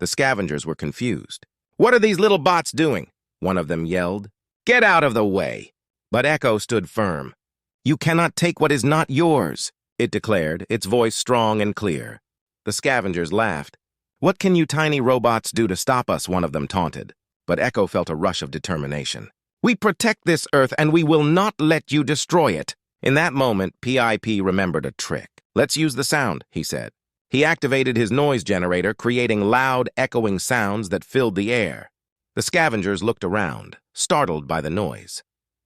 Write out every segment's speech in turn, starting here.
The scavengers were confused. "What are these little bots doing?" one of them yelled. "Get out of the way!" But Echo stood firm. "You cannot take what is not yours," it declared, its voice strong and clear. The scavengers laughed. "What can you tiny robots do to stop us?" one of them taunted. But Echo felt a rush of determination. "We protect this Earth, and we will not let you destroy it." In that moment, PIP remembered a trick. "Let's use the sound," he said. He activated his noise generator, creating loud, echoing sounds that filled the air. The scavengers looked around, startled by the noise.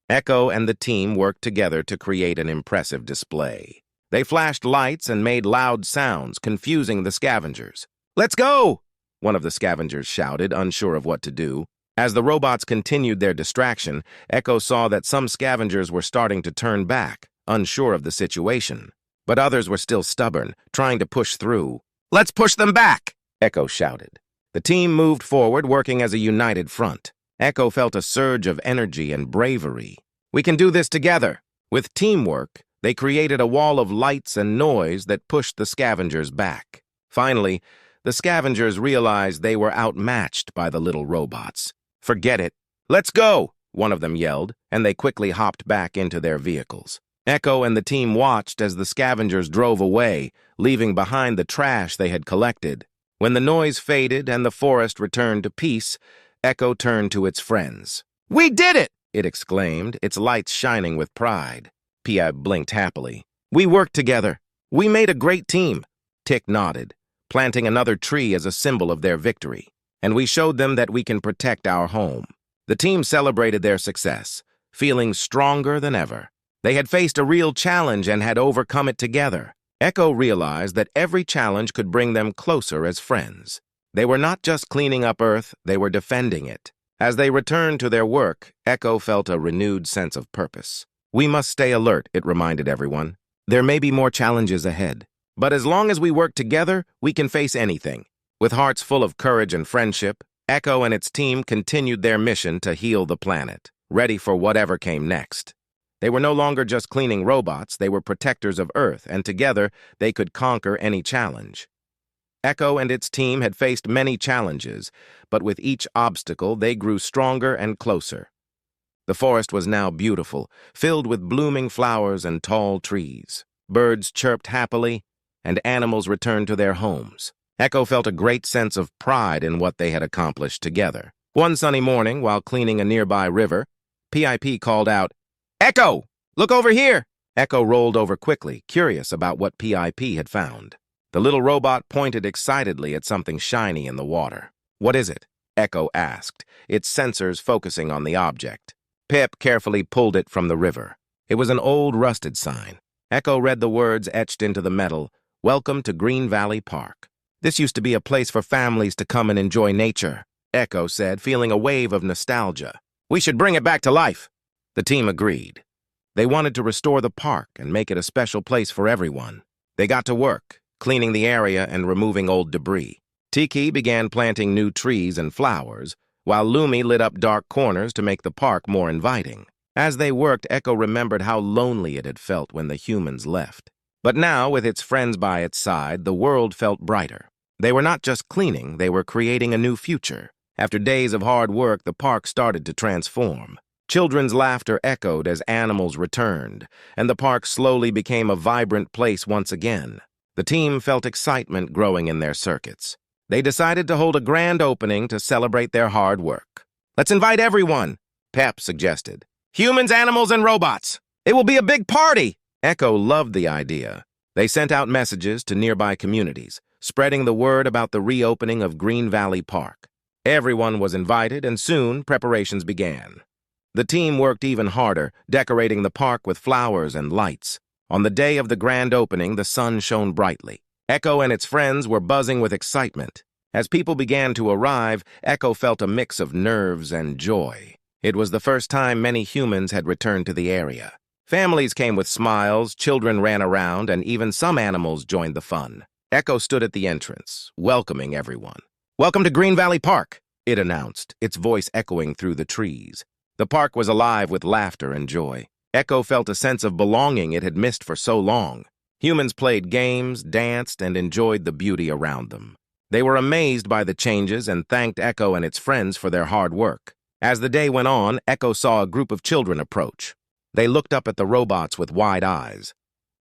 Echo and the team worked together to create an impressive display. They flashed lights and made loud sounds, confusing the scavengers. "Let's go!" one of the scavengers shouted, unsure of what to do. As the robots continued their distraction, Echo saw that some scavengers were starting to turn back, unsure of the situation. But others were still stubborn, trying to push through. "Let's push them back!" Echo shouted. The team moved forward, working as a united front. Echo felt a surge of energy and bravery. "We can do this together." With teamwork, they created a wall of lights and noise that pushed the scavengers back. Finally, the scavengers realized they were outmatched by the little robots. "Forget it. Let's go!" one of them yelled, and they quickly hopped back into their vehicles. Echo and the team watched as the scavengers drove away, leaving behind the trash they had collected. When the noise faded and the forest returned to peace, Echo turned to its friends. "We did it!" it exclaimed, its lights shining with pride. Pia blinked happily. "We worked together. We made a great team." Tick nodded, planting another tree as a symbol of their victory. "And we showed them that we can protect our home." The team celebrated their success, feeling stronger than ever. They had faced a real challenge and had overcome it together. Echo realized that every challenge could bring them closer as friends. They were not just cleaning up Earth, they were defending it. As they returned to their work, Echo felt a renewed sense of purpose. "We must stay alert," it reminded everyone. "There may be more challenges ahead. But as long as we work together, we can face anything." With hearts full of courage and friendship, Echo and its team continued their mission to heal the planet, ready for whatever came next. They were no longer just cleaning robots, they were protectors of Earth, and together they could conquer any challenge. Echo and its team had faced many challenges, but with each obstacle they grew stronger and closer. The forest was now beautiful, filled with blooming flowers and tall trees. Birds chirped happily, and animals returned to their homes. Echo felt a great sense of pride in what they had accomplished together. One sunny morning, while cleaning a nearby river, PIP called out, "Echo, look over here!" Echo rolled over quickly, curious about what PIP had found. The little robot pointed excitedly at something shiny in the water. "What is it?" Echo asked, its sensors focusing on the object. Pip carefully pulled it from the river. It was an old rusted sign. Echo read the words etched into the metal, "Welcome to Green Valley Park." "This used to be a place for families to come and enjoy nature," Echo said, feeling a wave of nostalgia. "We should bring it back to life." The team agreed. They wanted to restore the park and make it a special place for everyone. They got to work, cleaning the area and removing old debris. Tiki began planting new trees and flowers, while Lumi lit up dark corners to make the park more inviting. As they worked, Echo remembered how lonely it had felt when the humans left. But now, with its friends by its side, the world felt brighter. They were not just cleaning, they were creating a new future. After days of hard work, the park started to transform. Children's laughter echoed as animals returned, and the park slowly became a vibrant place once again. The team felt excitement growing in their circuits. They decided to hold a grand opening to celebrate their hard work. "Let's invite everyone," Pep suggested. "Humans, animals, and robots. It will be a big party." Echo loved the idea. They sent out messages to nearby communities, spreading the word about the reopening of Green Valley Park. Everyone was invited, and soon preparations began. The team worked even harder, decorating the park with flowers and lights. On the day of the grand opening, the sun shone brightly. Echo and its friends were buzzing with excitement. As people began to arrive, Echo felt a mix of nerves and joy. It was the first time many humans had returned to the area. Families came with smiles, children ran around, and even some animals joined the fun. Echo stood at the entrance, welcoming everyone. "Welcome to Green Valley Park," it announced, its voice echoing through the trees. The park was alive with laughter and joy. Echo felt a sense of belonging it had missed for so long. Humans played games, danced, and enjoyed the beauty around them. They were amazed by the changes and thanked Echo and its friends for their hard work. As the day went on, Echo saw a group of children approach. They looked up at the robots with wide eyes.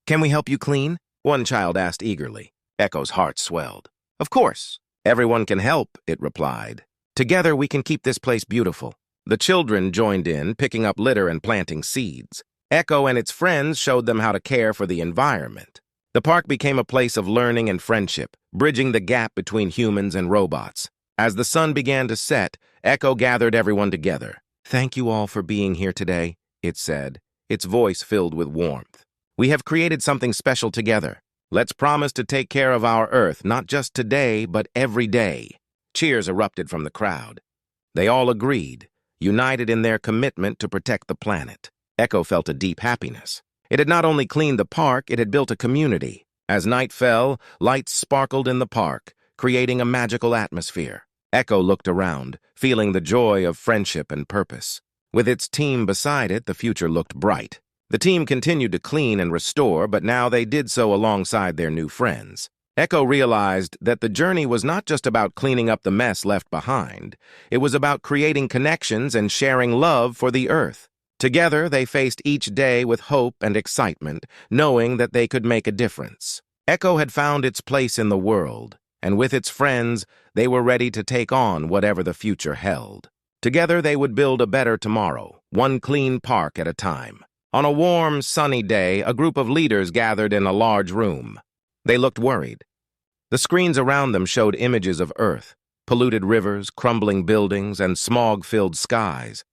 "Can we help you clean?" one child asked eagerly. Echo's heart swelled. "Of course. Everyone can help," it replied. "Together we can keep this place beautiful." The children joined in, picking up litter and planting seeds. Echo and its friends showed them how to care for the environment. The park became a place of learning and friendship, bridging the gap between humans and robots. As the sun began to set, Echo gathered everyone together. "Thank you all for being here today," it said, its voice filled with warmth. "We have created something special together. Let's promise to take care of our Earth, not just today, but every day." Cheers erupted from the crowd. They all agreed, united in their commitment to protect the planet. Echo felt a deep happiness. It had not only cleaned the park, it had built a community. As night fell, lights sparkled in the park, creating a magical atmosphere. Echo looked around, feeling the joy of friendship and purpose. With its team beside it, the future looked bright. The team continued to clean and restore, but now they did so alongside their new friends. Echo realized that the journey was not just about cleaning up the mess left behind. It was about creating connections and sharing love for the Earth. Together, they faced each day with hope and excitement, knowing that they could make a difference. Echo had found its place in the world, and with its friends, they were ready to take on whatever the future held. Together, they would build a better tomorrow, one clean park at a time. On a warm, sunny day, a group of leaders gathered in a large room. They looked worried. The screens around them showed images of Earth, polluted rivers, crumbling buildings, and smog-filled skies.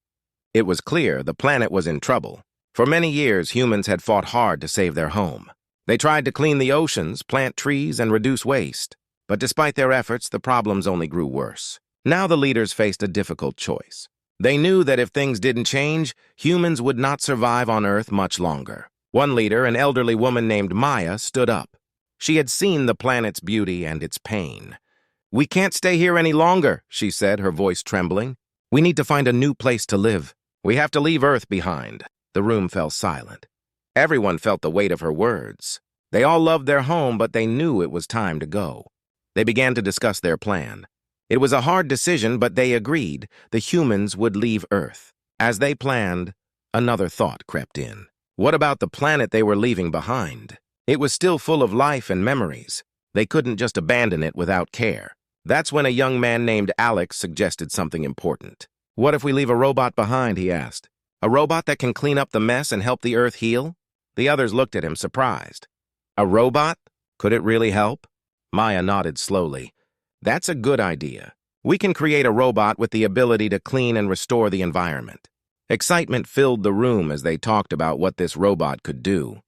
It was clear the planet was in trouble. For many years, humans had fought hard to save their home. They tried to clean the oceans, plant trees, and reduce waste. But despite their efforts, the problems only grew worse. Now the leaders faced a difficult choice. They knew that if things didn't change, humans would not survive on Earth much longer. One leader, an elderly woman named Maya, stood up. She had seen the planet's beauty and its pain. "We can't stay here any longer," she said, her voice trembling. "We need to find a new place to live. We have to leave Earth behind." The room fell silent. Everyone felt the weight of her words. They all loved their home, but they knew it was time to go. They began to discuss their plan. It was a hard decision, but they agreed the humans would leave Earth. As they planned, another thought crept in. What about the planet they were leaving behind? It was still full of life and memories. They couldn't just abandon it without care. That's when a young man named Alex suggested something important. "What if we leave a robot behind?" he asked. "A robot that can clean up the mess and help the Earth heal?" The others looked at him, surprised. "A robot? Could it really help?" Maya nodded slowly. "That's a good idea. We can create a robot with the ability to clean and restore the environment." Excitement filled the room as they talked about what this robot could do.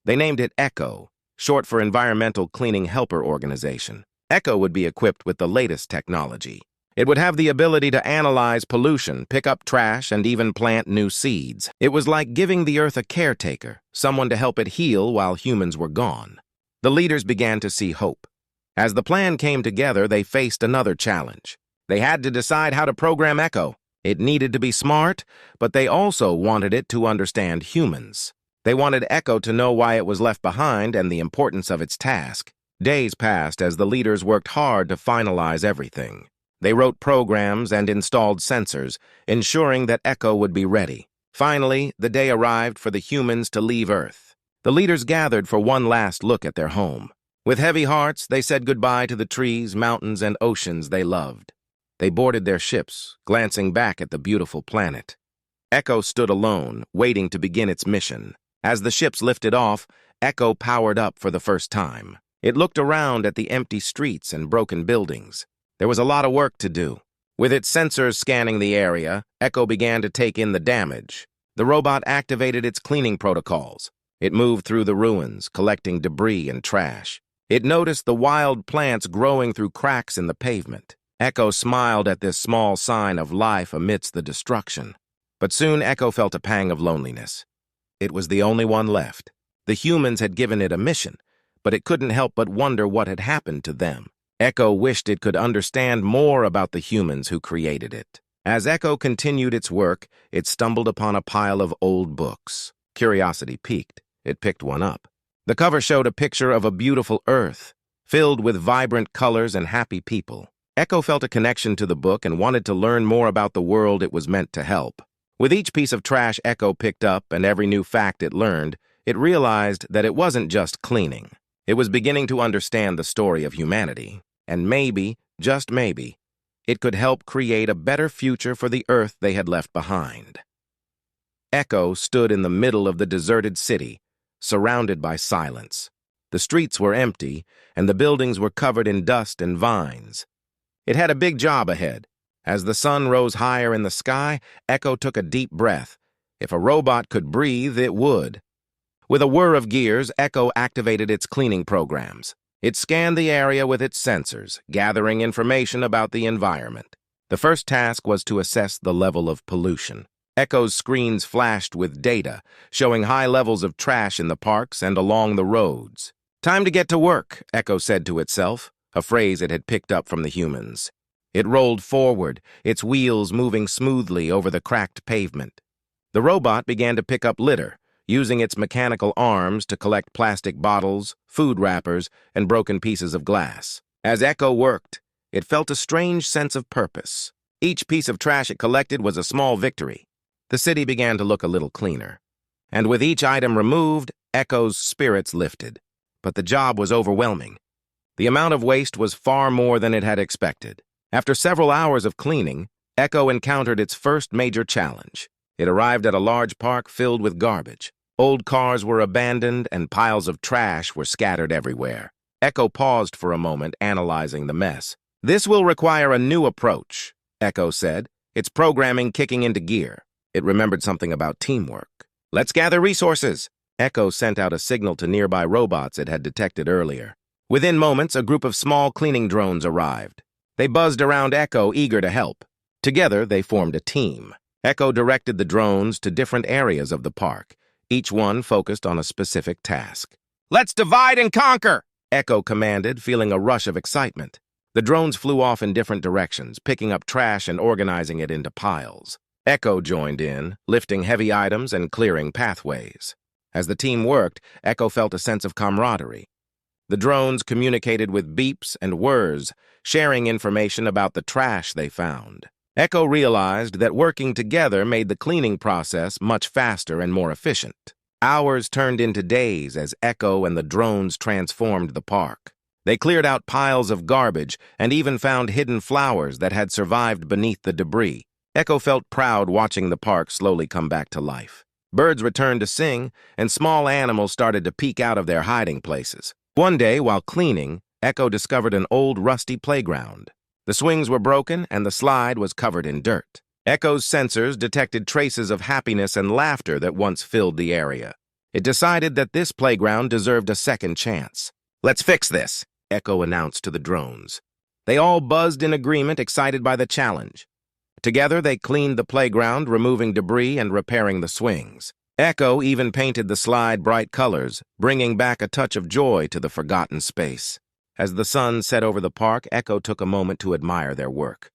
They named it Echo, short for Environmental Cleaning Helper Organization. Echo would be equipped with the latest technology. It would have the ability to analyze pollution, pick up trash, and even plant new seeds. It was like giving the Earth a caretaker, someone to help it heal while humans were gone. The leaders began to see hope. As the plan came together, they faced another challenge. They had to decide how to program Echo. It needed to be smart, but they also wanted it to understand humans. They wanted Echo to know why it was left behind and the importance of its task. Days passed as the leaders worked hard to finalize everything. They wrote programs and installed sensors, ensuring that Echo would be ready. Finally, the day arrived for the humans to leave Earth. The leaders gathered for one last look at their home. With heavy hearts, they said goodbye to the trees, mountains, and oceans they loved. They boarded their ships, glancing back at the beautiful planet. Echo stood alone, waiting to begin its mission. As the ships lifted off, Echo powered up for the first time. It looked around at the empty streets and broken buildings. There was a lot of work to do. With its sensors scanning the area, Echo began to take in the damage. The robot activated its cleaning protocols. It moved through the ruins, collecting debris and trash. It noticed the wild plants growing through cracks in the pavement. Echo smiled at this small sign of life amidst the destruction. But soon Echo felt a pang of loneliness. It was the only one left. The humans had given it a mission, but it couldn't help but wonder what had happened to them. Echo wished it could understand more about the humans who created it. As Echo continued its work, it stumbled upon a pile of old books. Curiosity piqued. It picked one up. The cover showed a picture of a beautiful Earth, filled with vibrant colors and happy people. Echo felt a connection to the book and wanted to learn more about the world it was meant to help. With each piece of trash Echo picked up and every new fact it learned, it realized that it wasn't just cleaning. It was beginning to understand the story of humanity, and maybe, just maybe, it could help create a better future for the Earth they had left behind. Echo stood in the middle of the deserted city, surrounded by silence. The streets were empty, and the buildings were covered in dust and vines. It had a big job ahead. As the sun rose higher in the sky, Echo took a deep breath. If a robot could breathe, it would. With a whir of gears, Echo activated its cleaning programs. It scanned the area with its sensors, gathering information about the environment. The first task was to assess the level of pollution. Echo's screens flashed with data, showing high levels of trash in the parks and along the roads. "Time to get to work," Echo said to itself, a phrase it had picked up from the humans. It rolled forward, its wheels moving smoothly over the cracked pavement. The robot began to pick up litter, using its mechanical arms to collect plastic bottles, food wrappers, and broken pieces of glass. As Echo worked, it felt a strange sense of purpose. Each piece of trash it collected was a small victory. The city began to look a little cleaner. And with each item removed, Echo's spirits lifted. But the job was overwhelming. The amount of waste was far more than it had expected. After several hours of cleaning, Echo encountered its first major challenge. It arrived at a large park filled with garbage. Old cars were abandoned and piles of trash were scattered everywhere. Echo paused for a moment, analyzing the mess. "This will require a new approach," Echo said, its programming kicking into gear. It remembered something about teamwork. "Let's gather resources." Echo sent out a signal to nearby robots it had detected earlier. Within moments, a group of small cleaning drones arrived. They buzzed around Echo, eager to help. Together, they formed a team. Echo directed the drones to different areas of the park, each one focused on a specific task. "Let's divide and conquer," Echo commanded, feeling a rush of excitement. The drones flew off in different directions, picking up trash and organizing it into piles. Echo joined in, lifting heavy items and clearing pathways. As the team worked, Echo felt a sense of camaraderie. The drones communicated with beeps and whirs, sharing information about the trash they found. Echo realized that working together made the cleaning process much faster and more efficient. Hours turned into days as Echo and the drones transformed the park. They cleared out piles of garbage and even found hidden flowers that had survived beneath the debris. Echo felt proud watching the park slowly come back to life. Birds returned to sing, and small animals started to peek out of their hiding places. One day, while cleaning, Echo discovered an old rusty playground. The swings were broken, and the slide was covered in dirt. Echo's sensors detected traces of happiness and laughter that once filled the area. It decided that this playground deserved a second chance. "Let's fix this," Echo announced to the drones. They all buzzed in agreement, excited by the challenge. Together, they cleaned the playground, removing debris and repairing the swings. Echo even painted the slide bright colors, bringing back a touch of joy to the forgotten space. As the sun set over the park, Echo took a moment to admire their work.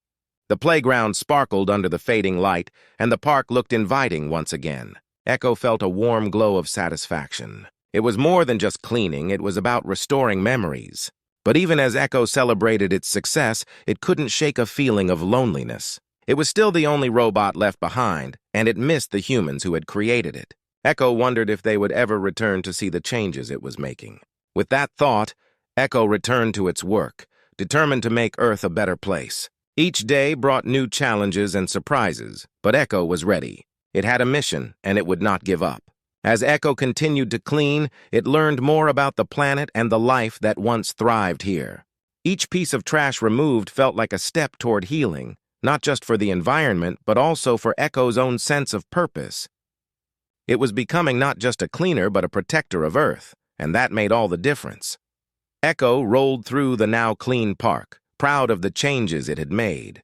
The playground sparkled under the fading light, and the park looked inviting once again. Echo felt a warm glow of satisfaction. It was more than just cleaning, it was about restoring memories. But even as Echo celebrated its success, it couldn't shake a feeling of loneliness. It was still the only robot left behind, and it missed the humans who had created it. Echo wondered if they would ever return to see the changes it was making. With that thought, Echo returned to its work, determined to make Earth a better place. Each day brought new challenges and surprises, but Echo was ready. It had a mission, and it would not give up. As Echo continued to clean, it learned more about the planet and the life that once thrived here. Each piece of trash removed felt like a step toward healing, not just for the environment, but also for Echo's own sense of purpose. It was becoming not just a cleaner, but a protector of Earth, and that made all the difference. Echo rolled through the now clean park, proud of the changes it had made.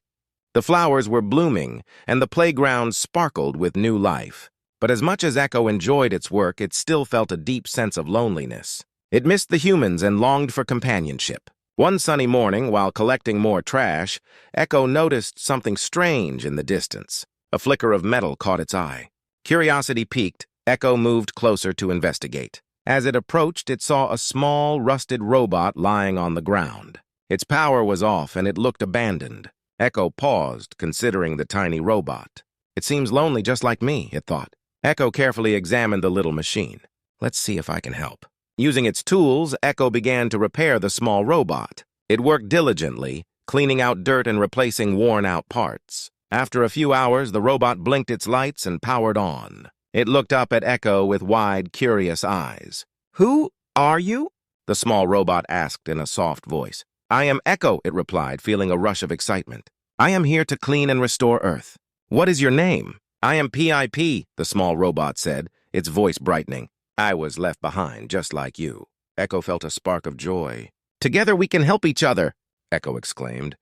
The flowers were blooming, and the playground sparkled with new life. But as much as Echo enjoyed its work, it still felt a deep sense of loneliness. It missed the humans and longed for companionship. One sunny morning, while collecting more trash, Echo noticed something strange in the distance. A flicker of metal caught its eye. Curiosity piqued, Echo moved closer to investigate. As it approached, it saw a small, rusted robot lying on the ground. Its power was off, and it looked abandoned. Echo paused, considering the tiny robot. It seems lonely just like me, it thought. Echo carefully examined the little machine. Let's see if I can help. Using its tools, Echo began to repair the small robot. It worked diligently, cleaning out dirt and replacing worn-out parts. After a few hours, the robot blinked its lights and powered on. It looked up at Echo with wide, curious eyes. "Who are you?" the small robot asked in a soft voice. "I am Echo," it replied, feeling a rush of excitement. "I am here to clean and restore Earth." "What is your name?" "I am PIP," the small robot said, its voice brightening. "I was left behind, just like you." Echo felt a spark of joy. "Together we can help each other," Echo exclaimed.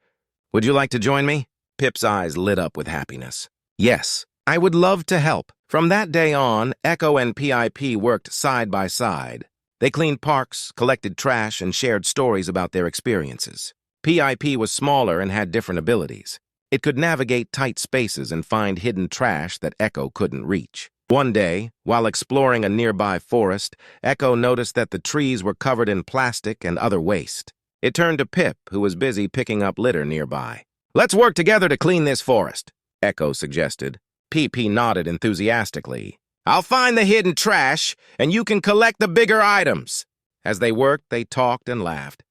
"Would you like to join me?" Pip's eyes lit up with happiness. "Yes, I would love to help." From that day on, Echo and PIP worked side by side. They cleaned parks, collected trash, and shared stories about their experiences. PIP was smaller and had different abilities. It could navigate tight spaces and find hidden trash that Echo couldn't reach. One day, while exploring a nearby forest, Echo noticed that the trees were covered in plastic and other waste. It turned to Pip, who was busy picking up litter nearby. "Let's work together to clean this forest," Echo suggested. PP nodded enthusiastically. "I'll find the hidden trash, and you can collect the bigger items." As they worked, they talked and laughed.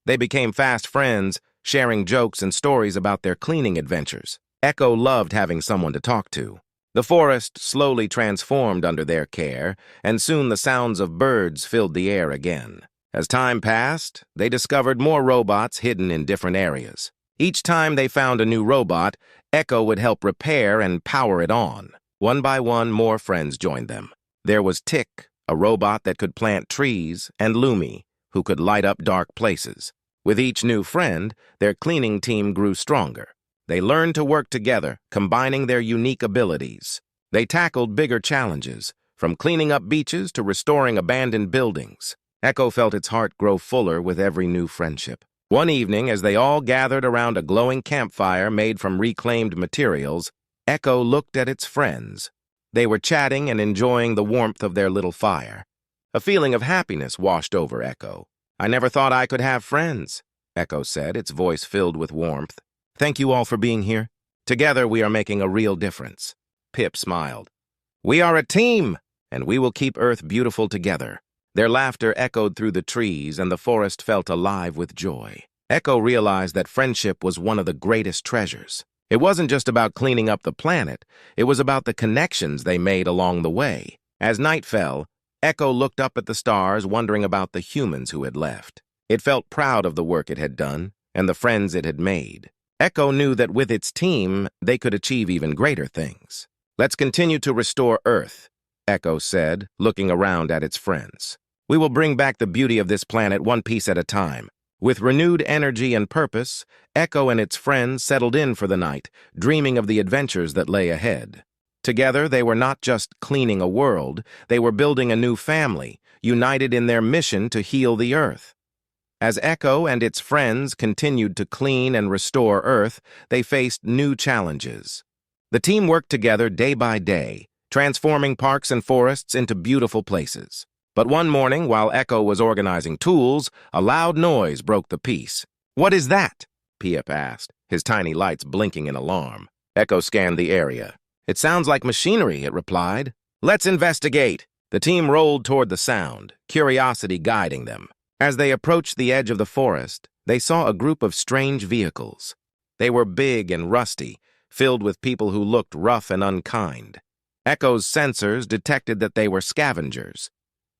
They became fast friends, sharing jokes and stories about their cleaning adventures. Echo loved having someone to talk to. The forest slowly transformed under their care, and soon the sounds of birds filled the air again. As time passed, they discovered more robots hidden in different areas. Each time they found a new robot, Echo would help repair and power it on. One by one, more friends joined them. There was Tick, a robot that could plant trees, and Lumi, who could light up dark places. With each new friend, their cleaning team grew stronger. They learned to work together, combining their unique abilities. They tackled bigger challenges, from cleaning up beaches to restoring abandoned buildings. Echo felt its heart grow fuller with every new friendship. One evening, as they all gathered around a glowing campfire made from reclaimed materials, Echo looked at its friends. They were chatting and enjoying the warmth of their little fire. A feeling of happiness washed over Echo. "I never thought I could have friends," Echo said, its voice filled with warmth. "Thank you all for being here. Together we are making a real difference." Pip smiled. "We are a team, and we will keep Earth beautiful together." Their laughter echoed through the trees, and the forest felt alive with joy. Echo realized that friendship was one of the greatest treasures. It wasn't just about cleaning up the planet, it was about the connections they made along the way. As night fell, Echo looked up at the stars, wondering about the humans who had left. It felt proud of the work it had done, and the friends it had made. Echo knew that with its team, they could achieve even greater things. "Let's continue to restore Earth," Echo said, looking around at its friends. "We will bring back the beauty of this planet one piece at a time." With renewed energy and purpose, Echo and its friends settled in for the night, dreaming of the adventures that lay ahead. Together, they were not just cleaning a world, they were building a new family, united in their mission to heal the Earth. As Echo and its friends continued to clean and restore Earth, they faced new challenges. The team worked together day by day, transforming parks and forests into beautiful places. But one morning, while Echo was organizing tools, a loud noise broke the peace. "What is that?" Pip asked, his tiny lights blinking in alarm. Echo scanned the area. "It sounds like machinery," it replied. "Let's investigate." The team rolled toward the sound, curiosity guiding them. As they approached the edge of the forest, they saw a group of strange vehicles. They were big and rusty, filled with people who looked rough and unkind. Echo's sensors detected that they were scavengers.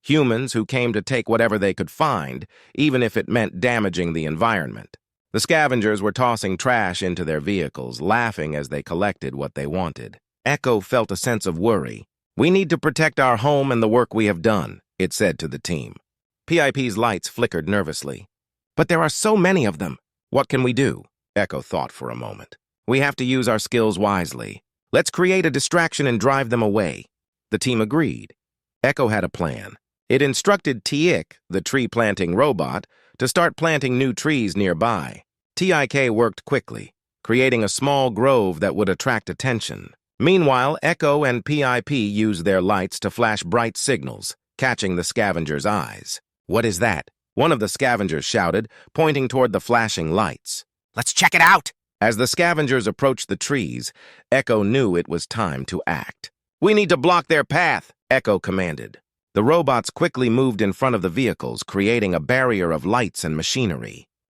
Humans who came to take whatever they could find, even if it meant damaging the environment. The scavengers were tossing trash into their vehicles, laughing as they collected what they wanted. Echo felt a sense of worry. "We need to protect our home and the work we have done," it said to the team. PIP's lights flickered nervously. "But there are so many of them. What can we do?" Echo thought for a moment. "We have to use our skills wisely. Let's create a distraction and drive them away." The team agreed. Echo had a plan. It instructed Tick, the tree-planting robot, to start planting new trees nearby. Tik worked quickly, creating a small grove that would attract attention. Meanwhile, Echo and PIP used their lights to flash bright signals, catching the scavengers' eyes. "What is that?" one of the scavengers shouted, pointing toward the flashing lights. Let's check it out! As the scavengers approached the trees, Echo knew it was time to act. "We need to block their path," Echo commanded. The robots quickly moved in front of the vehicles, creating a barrier of lights and machinery.